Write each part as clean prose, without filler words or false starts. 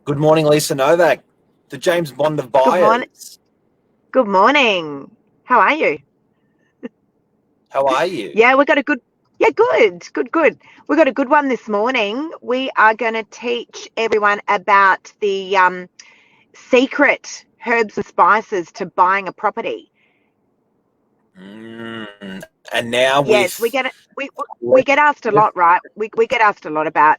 Good morning, Lisa Novak, the James Bond of Good morning. buyers. Good morning. How are you? How are you? Yeah, we got a good. Yeah, good. We got a good one this morning. We are going to teach everyone about the secret herbs and spices to buying a property. And now Yes, with we get asked a lot, right? We get asked a lot about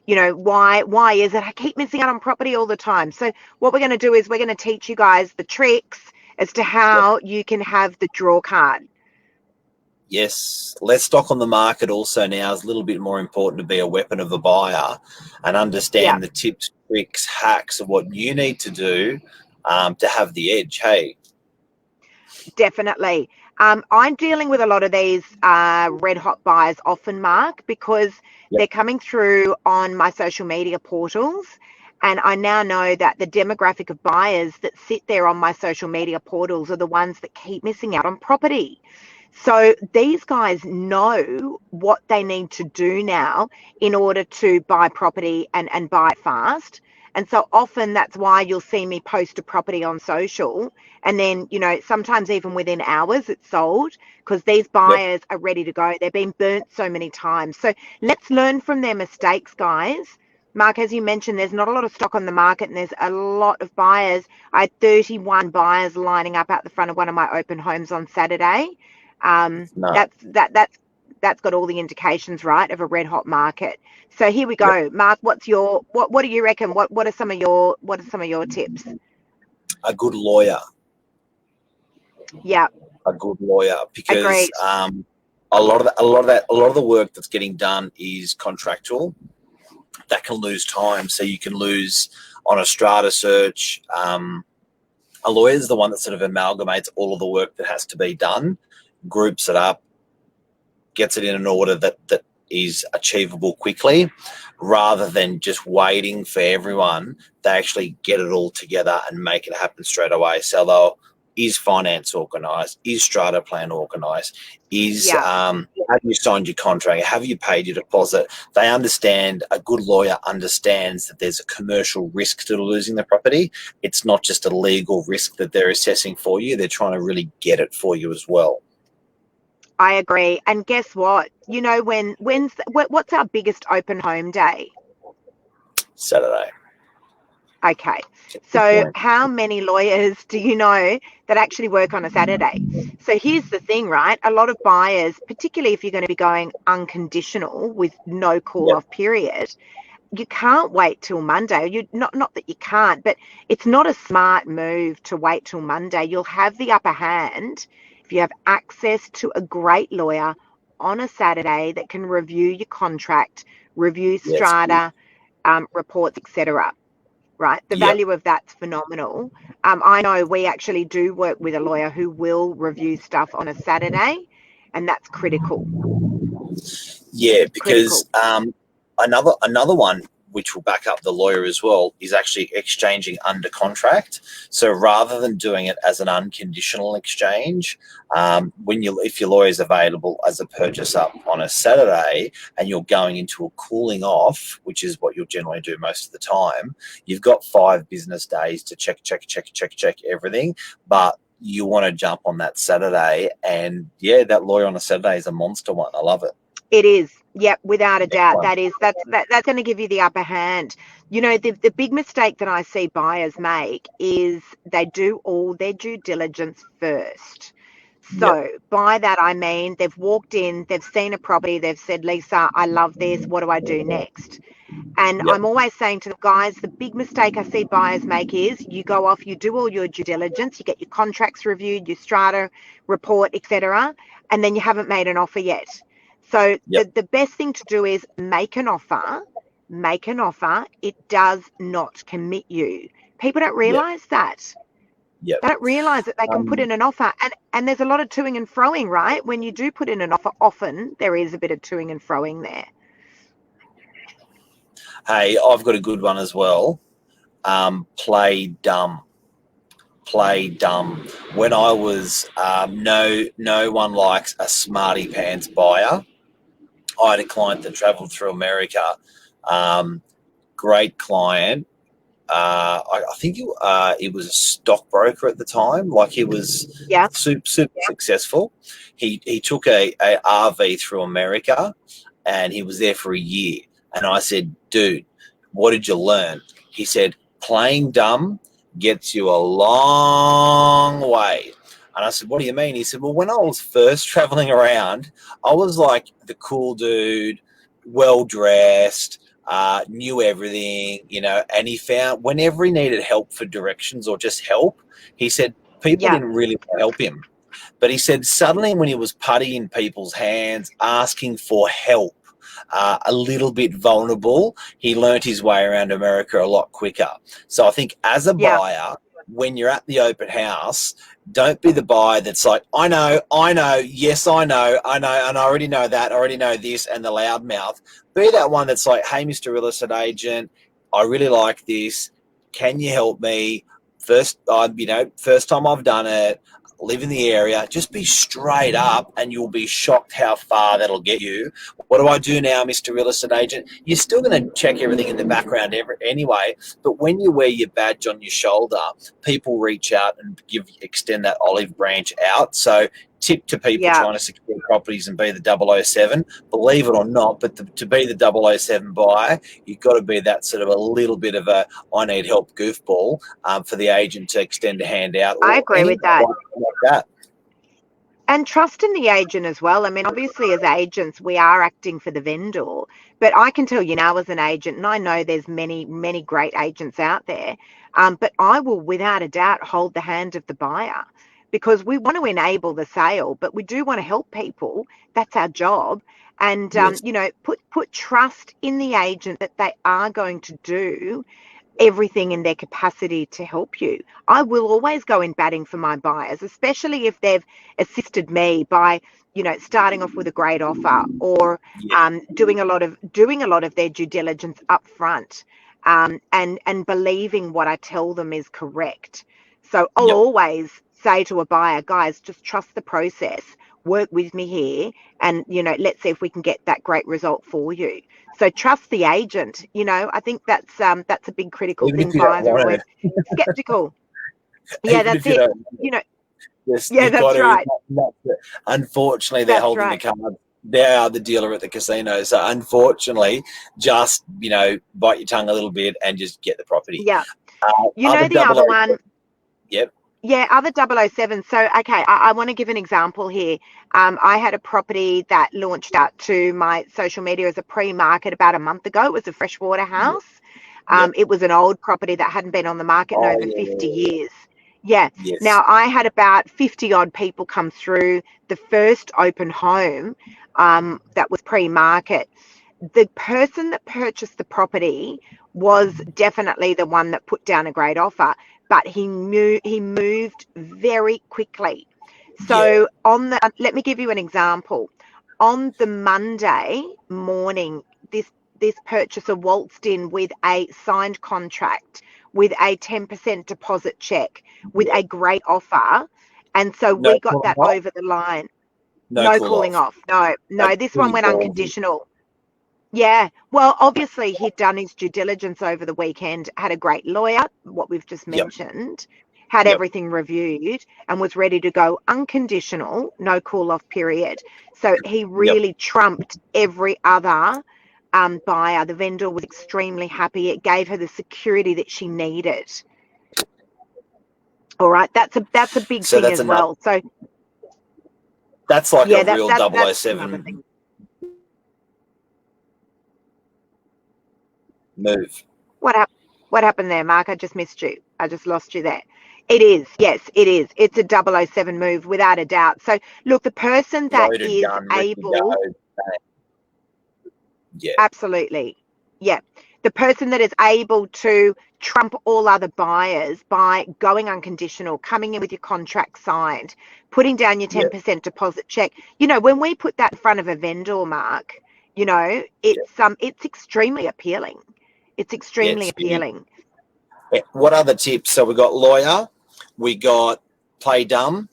why is it I keep missing out on property all the time. So what we're going to do is we're going to teach you guys the tricks as to yep, how you can have the draw card. yes, less stock on the market also now is a little bit more important to be a weapon of the buyer and Yeah. understand the tips, tricks, hacks of what you need to do to have the edge. Hey, Definitely. I'm dealing with a lot of these red hot buyers often, Mark, because yep, they're coming through on my social media portals. And I now know that the demographic of buyers that sit there on my social media portals are the ones that keep missing out on property. So these guys know what they need to do now in order to buy property and buy it fast. And so often that's why you'll see me post a property on social. And then, sometimes even within hours it's sold because these yep, buyers are ready to go. They've been burnt so many times. So let's learn from their mistakes, guys. Mark, as you mentioned, there's not a lot of stock on the market and there's a lot of buyers. I had 31 buyers lining up out the front of one of my open homes on Saturday. no, That's got all the indications, right, of a red hot market. So here we yep, go. Mark, what do you reckon? What are some of your tips? a good lawyer, Yeah, because agreed. a lot of the work that's getting done is contractual. That can lose time. So you can lose on a strata search. A lawyer is the one that sort of amalgamates all of the work that has to be done, groups it up, gets it in an order that is achievable quickly, rather than just waiting for everyone. They actually get it all together and make it happen straight away. So they'll, is finance organised? Is strata plan organised? Is Yeah, have you signed your contract? Have you paid your deposit? They understand. A good lawyer understands that there's a commercial risk to losing the property. It's not just a legal risk that they're assessing for you. They're trying to really get it for you as well. I agree. And guess what? What's our biggest open home day? Saturday. Okay. Good So point. how many lawyers do you know that actually work on a Saturday? So here's the thing, right? A lot of buyers, particularly if you're going to be going unconditional with no call Yep. off period, you can't wait till Monday. You not that you can't, but it's not a smart move to wait till Monday. You'll have the upper hand if you have access to a great lawyer on a Saturday that can review your contract, review Yes. strata, reports, etc. Right? The Yep. value of that's phenomenal. I know we actually do work with a lawyer who will review stuff on a Saturday, and that's critical. Yeah, because Critical. another one which will back up the lawyer as well is actually exchanging under contract. So rather than doing it as an unconditional exchange, if your lawyer is available as a purchase up on a Saturday and you're going into a cooling off, which is what you'll generally do most of the time, you've got 5 business days to check everything, but you want to jump on that Saturday, and yeah, that lawyer on a Saturday is a monster one. I love it. It is. Yep, without a Next doubt. one. That's going to give you the upper hand. The big mistake that I see buyers make is they do all their due diligence first. Yep. So by that I mean they've walked in, they've seen a property, they've said, Lisa, I love this. What do I do next? And Yep. I'm always saying to the guys, the big mistake I see buyers make is you go off, you do all your due diligence, you get your contracts reviewed, your strata report, etc., and then you haven't made an offer yet. So Yep. the best thing to do is make an offer. Make an offer. It does not commit you. People don't Yep. realize that. Yep. They don't realize that they can put Um, in an offer. And there's a lot of toing and froing, right? When you do put in an offer, often there is a bit of toing and froing there. hey, I've got a good one as well. Play dumb. Play dumb. When I was no one likes a smarty pants buyer. I had a client that travelled through America. Great client. I think it was a stockbroker at the time. Like, he was Yeah. super successful. He took a RV through America, and he was there for a year. And I said, dude, what did you learn? He said, playing dumb gets you a long way. And I said, what do you mean? He said, well, when I was first traveling around, I was like the cool dude, well dressed, knew everything, and he found whenever he needed help for directions or just help, he said people Yeah. didn't really help him. But he said suddenly when he was putty in people's hands, asking for help, a little bit vulnerable, he learnt his way around America a lot quicker. So I think as a Yeah. buyer, when you're at the open house, don't be the buyer that's like, I know, yes, I know, and I already know that, I already know this, and the loudmouth. Be that one that's like, hey, Mr. Real Estate Agent, I really like this. Can you help me? First time I've done it, live in the area. Just be straight up, and you'll be shocked how far that'll get you. What do I do now, Mr. Real Estate Agent? You're still going to check everything in the background anyway, but when you wear your badge on your shoulder, people reach out and extend that olive branch out. So tip to people Yeah. trying to secure properties and be the 007, believe it or not, but to be the 007 buyer, you've got to be that sort of a little bit of a I need help goofball, for the agent to extend a hand out. I agree with that. Like that. And trust in the agent as well. I mean, obviously, as agents, we are acting for the vendor. But I can tell you now, as an agent, and I know there's many, many great agents out there, but I will, without a doubt, hold the hand of the buyer, because we want to enable the sale, but we do want to help people. That's our job. And, Yes. put trust in the agent that they are going to do everything in their capacity to help you. I will always go in batting for my buyers, especially if they've assisted me by, starting off with a great offer, or doing a lot of their due diligence up front, and believing what I tell them is correct. So I'll Yep. always say to a buyer, guys, just trust the process, work with me here, and let's see if we can get that great result for you. So trust the agent. I think that's a big critical Even thing. if you don't Buyers are want always it, skeptical. Yeah, even that's if you it. don't, You know, yes, yeah, you got that's to. right. Unfortunately, they're That's holding the right. card. They are the dealer at the casino. So unfortunately, just bite your tongue a little bit and just get the property. Yeah. Other The double other O. one, Yep. yeah, other 007. So, okay, I want to give an example here. I had a property that launched out to my social media as a pre-market about a month ago. It was a freshwater Yep. house. Yep. It was an old property that hadn't been on the market in Oh over 50 years. Yeah. yes. Now, I had about 50 odd people come through the first open home, that was pre-market. The person that purchased the property was definitely the one that put down a great offer, but he moved very quickly. Yeah. So let me give you an example. On the Monday morning, this purchaser waltzed in with a signed contract, with a 10% deposit check, with Yeah. a great offer, and so No we got cooling that off. over the line. No No cool cooling off. off. No, That's this one pretty went ballsy. unconditional. Yeah. Well, obviously he'd done his due diligence over the weekend, had a great lawyer, what we've just Yep. mentioned, had Yep. everything reviewed, and was ready to go unconditional, no cool off period. So he Yep. really trumped every other buyer. The vendor was extremely happy. It gave her the security that she needed. All right. That's a big So thing that's as another. well. So That's like a yeah, real that's another 007 thing. move. What happened there, Mark? I just missed you. I just lost you there. It is. Yes, it is. It's a 007 move, without a doubt. So, look, the person that Loaded is gun, ready to able, go. Yeah. absolutely, yeah, the person that is able to trump all other buyers by going unconditional, coming in with your contract signed, putting down your Yeah. 10% deposit check. When we put that in front of a vendor, Mark, Yeah. it's extremely appealing. It's Yeah. extremely It's huge. appealing. What other tips? So we got lawyer, we got play dumb,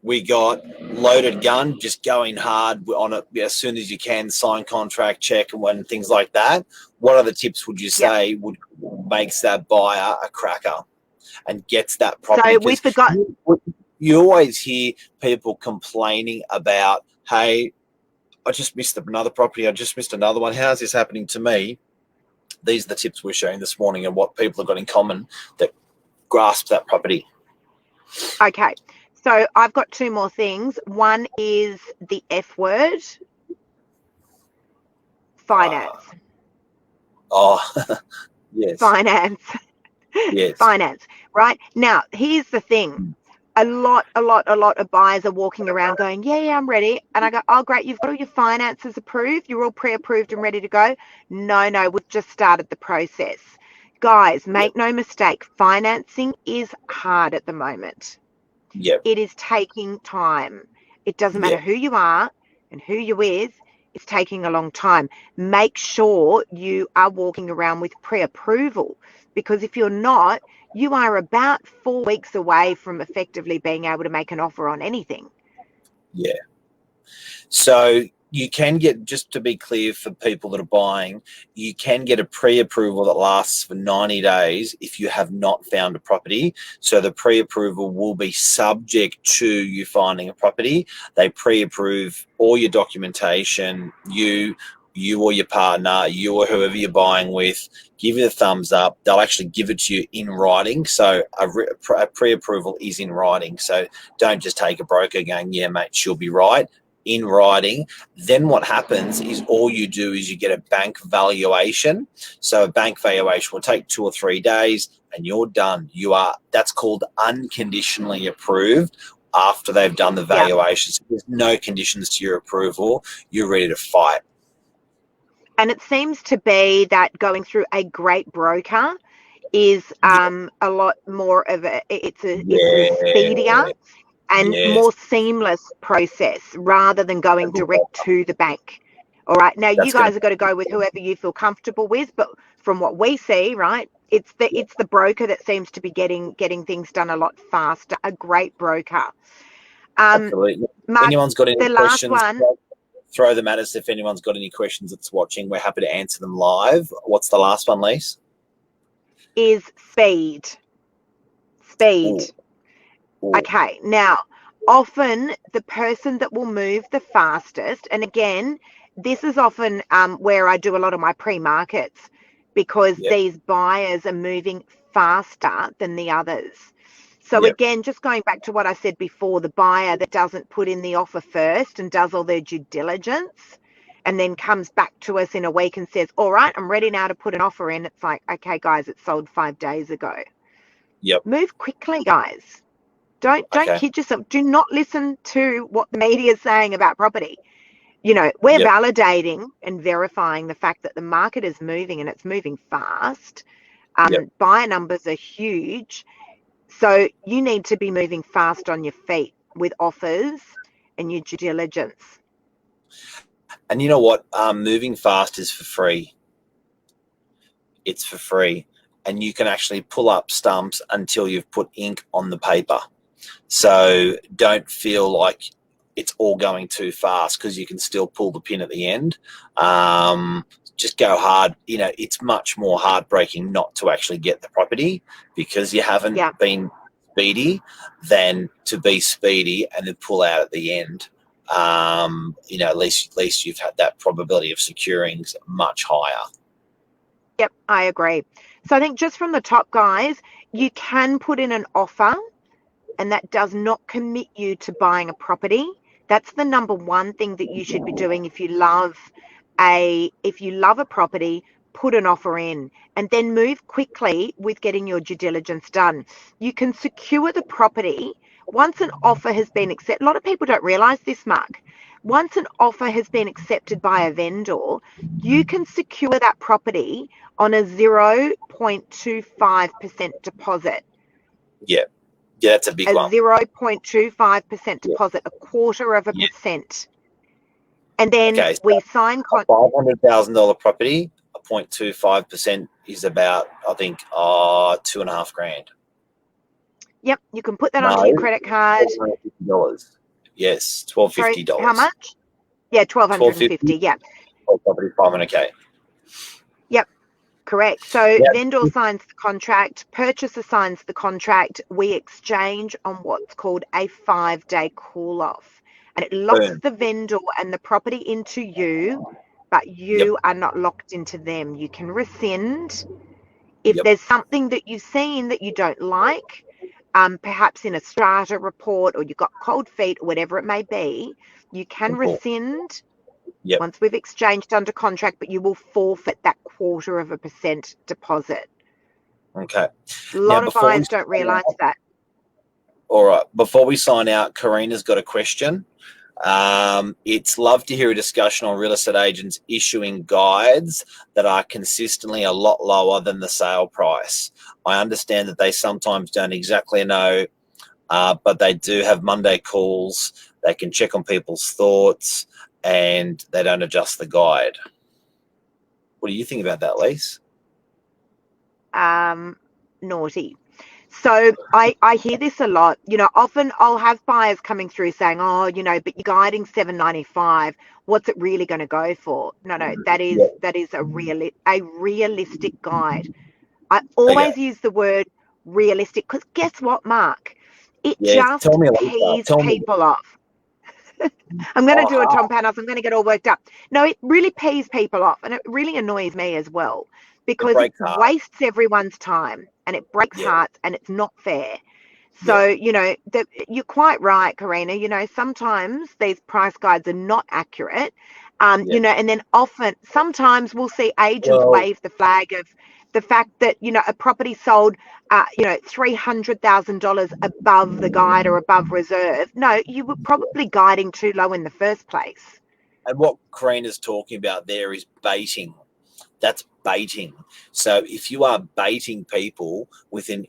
we got loaded gun, just going hard on it as soon as you can, sign contract, check, and when things like that. What other tips would you Yeah. say would makes that buyer a cracker and gets that property. So we forgot. You always hear people complaining about, hey, I just missed another property. I just missed another one. How's this happening to me? These are the tips we're sharing this morning and what people have got in common that grasp that property. Okay. So I've got two more things. One is the F word, finance. Yes. Finance. Yes. Finance. Right. Now, here's the thing. A lot of buyers are walking around going, yeah, I'm ready. And I go, oh, great, you've got all your finances approved. You're all pre-approved and ready to go. No, we've just started the process. Guys, make no mistake, financing is hard at the moment. Yep. It is taking time. It doesn't matter who you are and who you're with. It's taking a long time. Make sure you are walking around with pre-approval, because if you're not, you are about 4 weeks away from effectively being able to make an offer on anything. Yeah. So you can get, just to be clear for people that are buying, you can get a pre-approval that lasts for 90 days if you have not found a property. So the pre-approval will be subject to you finding a property. They pre-approve all your documentation, you or your partner, you or whoever you're buying with, give you the thumbs up. They'll actually give it to you in writing. So a pre-approval is in writing. So don't just take a broker going, yeah, mate, she'll be right. In writing. Then what happens is all you do is you get a bank valuation. So a bank valuation will take 2 or 3 days and you're done. That's called unconditionally approved after they've done the valuation. So there's no conditions to your approval. You're ready to fight. And it seems to be that going through a great broker is a lot more of it's a speedier and more seamless process rather than going direct to the bank. All right. Now, you guys have got to go with whoever you feel comfortable with. But from what we see, right, it's the broker that seems to be getting things done a lot faster. A great broker. Absolutely. Mark, anyone's got any questions, last one, throw them at us. If anyone's got any questions that's watching, we're happy to answer them live. What's the last one, Lise? Is speed. Speed. Ooh. Okay, now, often the person that will move the fastest, and again, this is often where I do a lot of my pre-markets, because these buyers are moving faster than the others. So again, just going back to what I said before, the buyer that doesn't put in the offer first and does all their due diligence and then comes back to us in a week and says, all right, I'm ready now to put an offer in. It's like, okay, guys, it sold 5 days ago. Move quickly, guys. Don't kid yourself. Do not listen to what the media is saying about property. You know, we're validating and verifying the fact that the market is moving and it's moving fast. Buyer numbers are huge. So you need to be moving fast on your feet with offers and your due diligence. And you know what? Moving fast is for free. It's for free. And you can actually pull up stumps until you've put ink on the paper. So don't feel like it's all going too fast, because you can still pull the pin at the end. Just go hard. You know, it's much more heartbreaking not to actually get the property because you haven't been speedy than to be speedy and then pull out at the end. You know, at least you've had that probability of securing much higher. Yep, I agree. So I think just from the top, guys, you can put in an offer, and that does not commit you to buying a property. That's the number one thing that you should be doing. If you love a property, put an offer in and then move quickly with getting your due diligence done. You can secure the property once an offer has been accepted. A lot of people don't realize this, Mark. Once an offer has been accepted by a vendor, you can secure that property on a 0.25% deposit. Yeah, that's a big one. 0.25% deposit, a quarter of a percent. And then we sign a $500,000 property. A 0.25% is about, I think, $2,500. Yep, you can put that onto your credit card. $1,250. Yes, $1,250. How much? Yeah, $1,250. Yeah. Property $500K. Yep. Correct. So Yeah. vendor signs the contract, purchaser signs the contract. We exchange on what's called a 5-day call off, and it locks Boom. the vendor and the property into you, but Yep. you are not locked into them. You can rescind if Yep. there's something that you've seen that you don't like, perhaps in a strata report or you've got cold feet or whatever it may be. You can Simple. rescind Yep. once we've exchanged under contract, but you will forfeit that 0.25% deposit. Okay. A Now, lot of before we buyers don't realise that. all right, before we sign out, Karina's got a question. It's love to hear a discussion on real estate agents issuing guides that are consistently a lot lower than the sale price. I understand that they sometimes don't exactly know, but they do have Monday calls. They can check on people's thoughts and they don't adjust the guide. What do you think about that, Lise? Naughty. So I hear this a lot. Often I'll have buyers coming through saying, oh, but you're guiding 795. What's it really going to go for? No, that is Yeah. a realistic guide. I Okay. always use the word realistic because guess what, Mark? It Yeah. just Tell me, Lisa. pees Tell me. people off. I'm going to do a Oh, Tom Panos. I'm going to get all worked up. No, it really pees people off, and it really annoys me as well it because it breaks heart. wastes everyone's time and it breaks Yeah. hearts and it's not fair. Yeah. So, you're quite right, Karina. Sometimes these price guides are not accurate. Yeah. And then sometimes we'll see agents Well, wave the flag of the fact that, a property sold, $300,000 above the guide or above reserve. No, you were probably guiding too low in the first place. and what Karina's talking about there is baiting. That's baiting. So if you are baiting people with a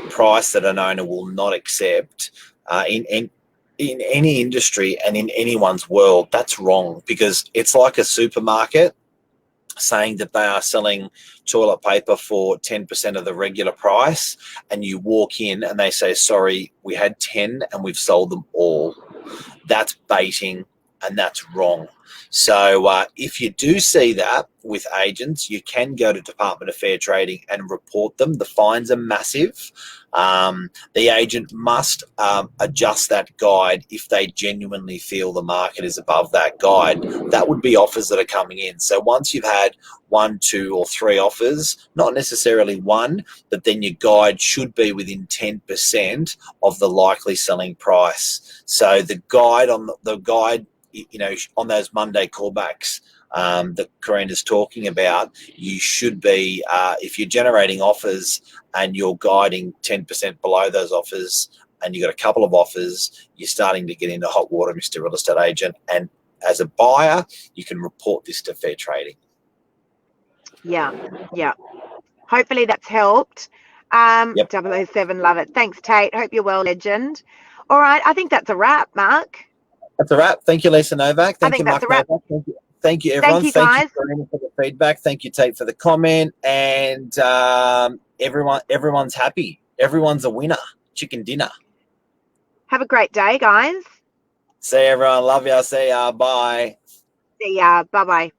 price that an owner will not accept, in any industry and in anyone's world, that's wrong, because it's like a supermarket saying that they are selling toilet paper for 10% of the regular price, and you walk in and they say, sorry, we had 10 and we've sold them all. That's baiting and that's wrong. So if you do see that with agents, you can go to Department of Fair Trading and report them. The fines are massive. The agent must adjust that guide if they genuinely feel the market is above that guide. That would be offers that are coming in. So once you've had 1, 2, or 3 offers, not necessarily one, but then your guide should be within 10% of the likely selling price. So the guide on on those Monday callbacks that Karina's talking about, you should be, if you're generating offers and you're guiding 10% below those offers and you've got a couple of offers, you're starting to get into hot water, Mr. Real Estate Agent. And as a buyer, you can report this to Fair Trading. Yeah, yeah. Hopefully that's helped. Yep. 007, love it. Thanks, Tate. Hope you're well, legend. All right, I think that's a wrap, Mark. That's a wrap. Thank you, Lisa Novak. I Thank you, think that's Mark a wrap. Novak. Thank you, Thank everyone. you, Thank you, guys. Karina, for the feedback. Thank you, Tate, for the comment. And everyone's happy. Everyone's a winner. Chicken dinner. Have a great day, guys. See you, everyone. Love you. See ya. Bye. See ya. Bye-bye.